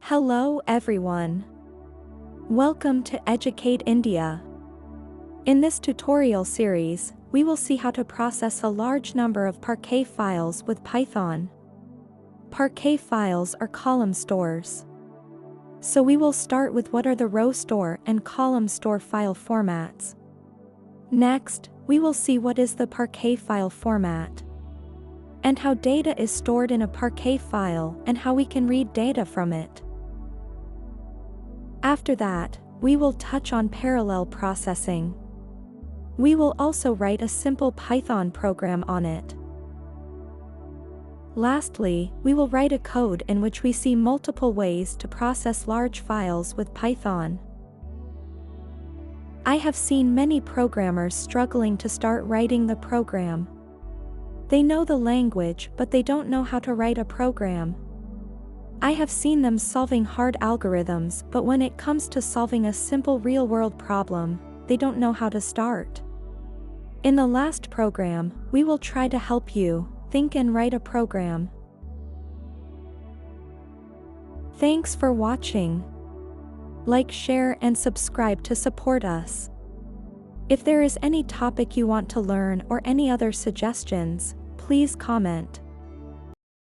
Hello everyone. Welcome to Educate India. In this tutorial series, we will see how to process a large number of Parquet files with Python. Parquet files are column stores. So we will start with what are the row store and column store file formats. Next, we will see what is the Parquet file format, and how data is stored in a Parquet file and how we can read data from it. After that, we will touch on parallel processing. We will also write a simple Python program on it. Lastly, we will write a code in which we see multiple ways to process large files with Python. I have seen many programmers struggling to start writing the program. They know the language, but they don't know how to write a program. I have seen them solving hard algorithms, but when it comes to solving a simple real-world problem, they don't know how to start. In the last program, we will try to help you think and write a program. Thanks for watching. Like, share, and subscribe to support us. If there is any topic you want to learn or any other suggestions, please comment.